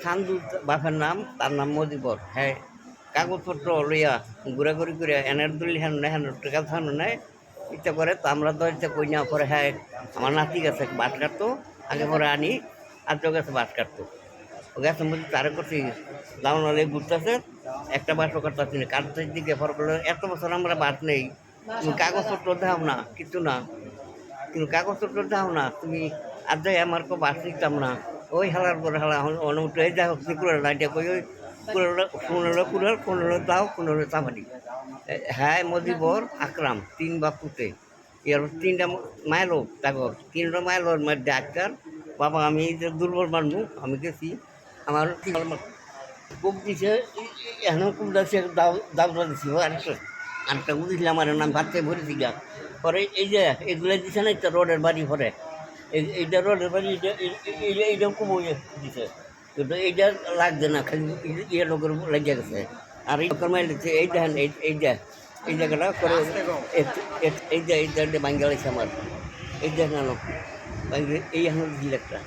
সান্দু বাপের নাম, তার নাম মজিবর। হ্যাঁ, কাগজপত্র লইয়া ঘোরাঘুরি করে এনের দলি হেন হেন টাকা থানো নেয় ইচ্ছা করে। তো আমরা তো ইচ্ছা কই না, পরে হ্যাঁ আমার নাতি গেছে বাস কাটতো, আগে পরে আনি আর তো গেছে বাস কাটতো। ও গেছে মধ্যে তারে করছি লাউন হলে ঘুরতেছে, একটা বাসও কাটতেছি না, কাটতে দিকে পর বলে এত বছর আমরা বাস নেই, তুমি কাগজপত্র দাও না, কিছু না, কিন্তু কাগজপত্র দাও না তুমি। আর যাই আমার কেউ বাস দিতাম না। ওই হালার পরে হালা অনুমতি এই যাই হোক কুড়াল না, এটা কই ওই কুড়াল দাও, 15 চাপাটি। হ্যাঁ মজিবর আকরাম 3 বাপুতে, এর 3টা মাইলো তাগর, 3টা মাইলোর মধ্যে ডাক্তার বাবা। আমি যে দুর্বল মানুষ, আমি গেছি আমার কুক দিছে, এখন কুক দিচ্ছে দাবটা দিছি আরেকটা কুক দিছিলাম, আমার নাম ভাততে ভরেছি গা। পরে এই যে এগুলো দিছে না, একটা রোডের বাড়ি পরে এইটা রোডের বাড়ি, এইটাও কুব দিছে, কিন্তু এইটা লাগছে না, খালি ইয়ে লোকের লেগে গেছে। আর এই লোকের মাইলেছে এই দেখেন, এই জায়গাটা করে এইটা ভাঙ্গা লাগছে আমার, এই দেখেন এই এখন দিল একটা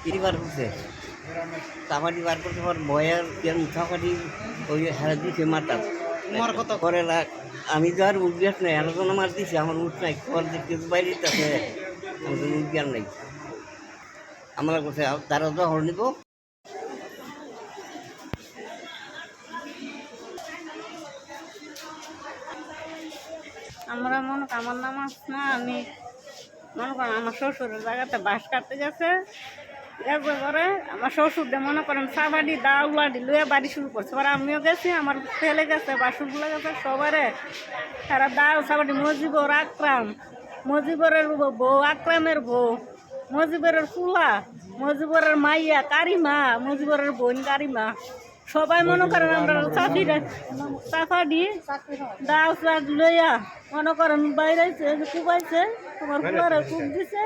তিনবার করছে চাপাটি বার করতে পার ভয়ের চাপাটি ওই হারা দিছে মাথা তোমার কত করে লাগ। আমি তো আর উদ্যাস নাই, আলোচনা মার দিছি, আমার উঠ নাই, খবর দেখতে বাইরে আছে, আমি তো উদ্যান নাই। আমরা কোথায় তারা তো হল নিব। আমরা মনে করি আমার নাম না, আমি মনে করেন আমার শ্বশুরের জায়গাতে বাস কাটতে গেছে, গেছে পরে আমার শ্বশুরটা মনে করেন সাবাডি দাউলাডি লুয়ে বাড়ি শুরু করছে। পরে আমিও গেছি, আমার ছেলে গেছে, বাসুরগুলো গেছে, সবারে তারা দাও সাবাডি মজিবর আকরাম, মজিবরের বউ আকরামের বউ, মজিবরের ফুলা, মজিবরের মাইয়া কারিমা, মজিবরের বোন কারিমা, সবাই মনে করেন আমরা চাফাডি দাও চাক লইয়া মনে করেন বাইরেছে, কুবাইছে, তোমার ফুলারে কুব দিছে,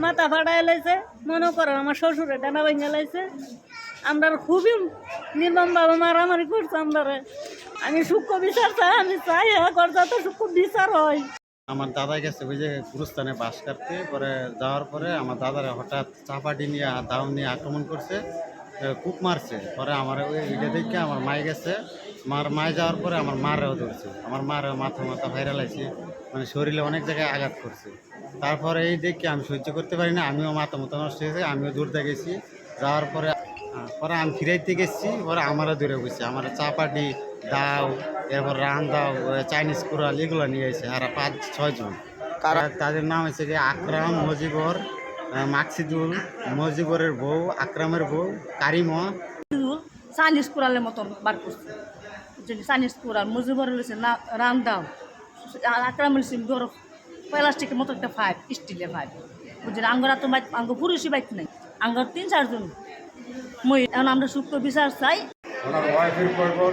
মাথা ফাটাই লাইছে, মনে করেন আমার শ্বশুরে ডানা ভেঙে লাইছে। আমরা খুবই নির্মমভাবে মারামারি করছে আমরা। আমি সূক্ষ্ম বিচার চাই, আমি চাই যাতে সূক্ষ্ম বিচার হয়। আমার দাদা গেছে ওই যে গুরুস্থানে বাস কাটতে, পরে যাওয়ার পরে আমার দাদারা হঠাৎ চাপাটি নিয়ে দাও নিয়ে আক্রমণ করছে, কূপ মারছে। পরে আমার ওই এটা দেখে আমার মায় গেছে, মায় যাওয়ার পরে আমার মারেও ধরছে, আমার মারেও মাথা ভাইরাল আছে, মানে শরীরে অনেক জায়গায় আঘাত করছে। তারপরে এই দেখে আমি সহ্য করতে পারি না, আমিও মাথা নষ্ট হয়েছে, আমিও দৌড়তে গেছি। যাওয়ার পরে আমি ফিরাইতে গেছি, পরে আমারও দূরে বসে আমার চাপাটি দাও, এরপর রান দাও, চাইনিজ কুড়াল এগুলো নিয়ে এসে আর 5-6 জন। তাদের নাম হচ্ছে কি আকরাম, মজিবর, মাকসিদুল, মজিবরের বউ, আকরামের বউ কারিমা। চাইনিজ কুড়ালের মতন বার করছে, চাইনিজ কুড়াল মজিবর হয়েছে না রান দাও, আকরাম হয়েছে ধরো প্লাস্টিকের মতো একটা পাইপ, স্টিলের পাইপ, বুঝলেন। আঙ্গরা তো আঙ্গ পুরুষই বাইক নাই, আঙ্গর 3-4 জন মই। এখন আমরা সূক্ষ্ম বিচার চাই। ওনার ওয়াইফের পরপর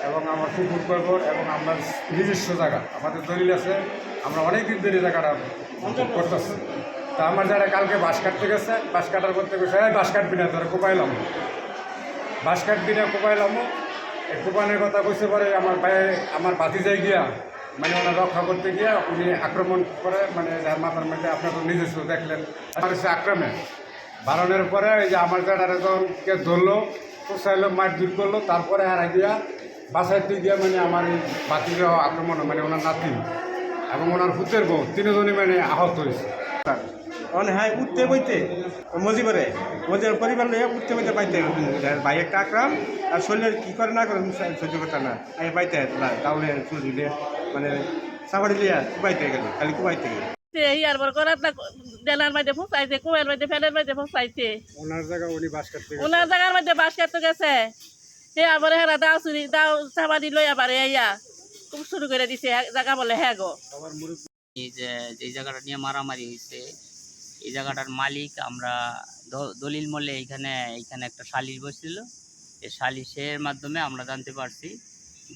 এবং আমার কুকুর পরপর এবং আমার নিজস্ব জায়গা, আমাদের দলিল আছে, আমরা অনেক দিন ধরে জায়গাটা করতেছি। তা আমার যারা কালকে বাস কাটতে গেছে, বাস কাটার করতে গেছে, বাস কাটবি না তোরা কোপাইলাম, বাস কাটবি না কোপাইলাম। এই কোপানের কথা কইতে পারে আমার ভাই, আমার ভাতিজায় গিয়া মানে ওনার রক্ষা করতে গিয়া উনি আক্রমণ করে, মানে যার মাথার মধ্যে আপনার তো নিজস্ব দেখলেন আমার সে আক্রমণ বাড়ানোর পরে এই যে আমার যারা যখনকে ধরলো, চাইলো মারধর করলো, তারপরে আর গিয়া বাসাইতে গিয়া মানে আমার এই বাতিল আক্রমণ, মানে ওনার নাতি এবং ওনার পুতের বউ 3 জনই মানে আহত হয়েছে। মানে হ্যাঁ উঠতে বইতে মজিবরে পরিবার লইয়া উঠতে বইতে পাইতে ভাই একটা আকরাম, আর শরীরের কী করে না করে সহ্য করতে না, আমি পাইতে তাহলে চুলে মানে সাবাড়ি লিয়া কুবাইতে গেলে, খালি কুবাইতে গেলে ইয়ার পর করার ডেলার মধ্যে ফসাইছে, কুয়ের মধ্যে ফেলের মধ্যে ফসাইছে, ওনার জায়গা উনি বাস কাটতে ওনার জায়গার মধ্যে বাস কাটতে গেছে। সে আবার হেরা দাও চুরি দাও চাপাতি লই আবার ইয়া খুব শুরু করে দিছে, জায়গা বলে হ্যাঁ গো। এই যে যেই জায়গাটা নিয়ে মারামারি হয়েছে, এই জায়গাটার মালিক আমরা দলিল মূল্যে এইখানে একটা সালিশ বসছিল। এই সালিশের মাধ্যমে আমরা জানতে পারছি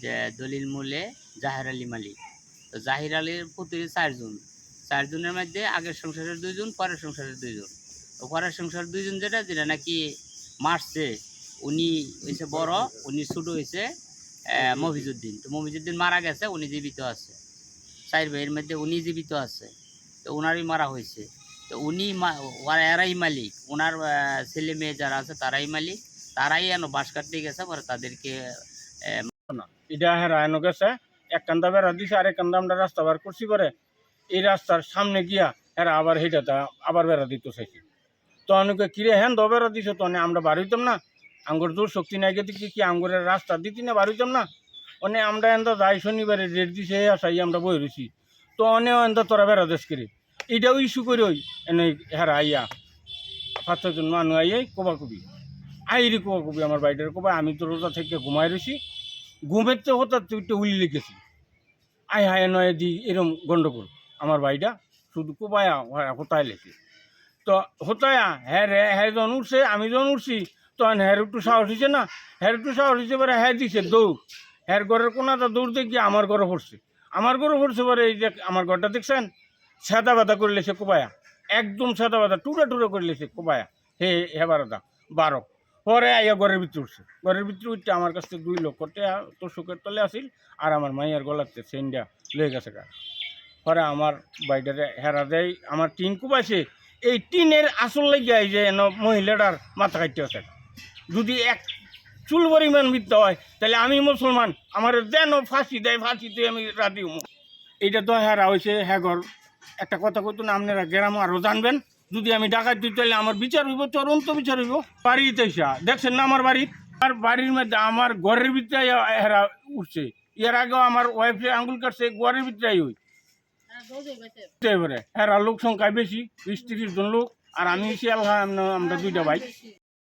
যে দলিল মূল্যে জাহের আলী মালিক। তো জাহির আলীর পুত্রী 4 জন, 4 জনের মধ্যে আগের সংসারের 2 জন, পরের সংসারের 2 জন। তো পরের সংসার 2 জন যেটা নাকি মারছে, উনি হয়েছে বড়, উনি ছোট হয়েছে মফিজুদ্দিন। তো মফিজুদ্দিন মারা গেছে, উনি জীবিত আছে। 4 ভাইয়ের মধ্যে উনি জীবিত আছে, তো ওনারই মারা হয়েছে। তো উনি এরাই মালিক, ওনার ছেলে মেয়ে যারা আছে তারাই মালিক, তারাই এন বাস কাটতে গেছে, পরে তাদেরকে এটা হেরানো গেছে, এক কান্দা বেড়া দিছে আর এক কান্দা আমরা রাস্তা বার করছি করে এই রাস্তার সামনে গিয়া হেরা আবার হেঁটাটা আবার বেড়া দিত চাইছি। তো অনেকে কিরে হ্যাঁ বেড়া দিছ, তো আমরা বার হইতাম না, আঙ্গুর জোর শক্তি নাই গেতে কি আঙ্গুরের রাস্তা দিতি না বার হইতাম না। অনে আমরা এন্দা যাই শনিবারে রেট দিছে আসাই আমরা বই রয়েছি, তো অনেক এন্দা তোরা বেড়া দেশ করি এটাও ইস্যু করে ওই এনে হেরা আইয়া 5-6 জন মানুষ আইয়াই কোবাকুবি আইরি কোবাকুবি আমার বাড়িটার কোবা। আমি তো রোজা থেকে ঘুমাই রয়েছি, ঘুমের তো হঠাৎ একটু উলি লেগেছি, আয় হায় নয় দি এরম গন্ডগোল আমার বাড়িটা শুধু কোবায়া হতায় লেগে। তো হতায়া হ্যাঁ রে হ্যাঁ যখন উঠছে আমি যখন উঠছি তখন হ্যার একটু সাহস হয়েছে না, হ্যার একটু সাহস হয়েছে পরে হ্যাঁ দিছে দৌড়, হ্যার ঘরের কোনাটা দৌড় দিয়ে গিয়ে আমার ঘরে পড়ছে, আমার ঘরে পড়ছে পরে এই যে আমার ঘরটা দেখছেন সাদা বাদা করে লেছে কোবায়া, একদম সাদা বাদা টুরা টুরা করে লেছে কোবায়া হে হেবারদা 12। পরে আইয়া ঘরের ভিতরে উঠছে, ঘরের ভিতরে উঠতে আমার কাছ থেকে 2 লক্ষ টাকা তোর শোকের তলে আসিল আর আমার মাইয়ার গলাতে সেন্ডা লয়ে গেছে গা। পরে আমার বাইটারে হেরা দেয় আমার টিন কুবাইছে, এই টিনের আসল লেগে এই যে মহিলাটার মাথা কাটতে আছে। যদি এক চুল পরিমাণ মিথ্যা হয় তাহলে আমি মুসলমান, আমার দেন ফাঁসি দেয়, ফাঁসিতে আমি রাজি হব। এইটা তো হেরা হয়েছে হ্যাঁ ঘর একটা কথা কইতো না, আপনারা গ্রাম আরও জানবেন, যদি আমি ডাকাত দিই তাহলে আমার বিচার হইব, চরন্ত বিচার হইব। বাড়িতে দেখছেন না আমার বাড়ি, আর বাড়ির মধ্যে আমার ঘরের ভিতরে হেরা উঠছে, এর আগেও আমার ওয়াইফে আঙ্গুল কাটছে ঘরের ভিতরেই হই। এবারে হেরা লোক সংখ্যায় বেশি, 20-30 জন লোক, আর আমি আমরা 2টা ভাই।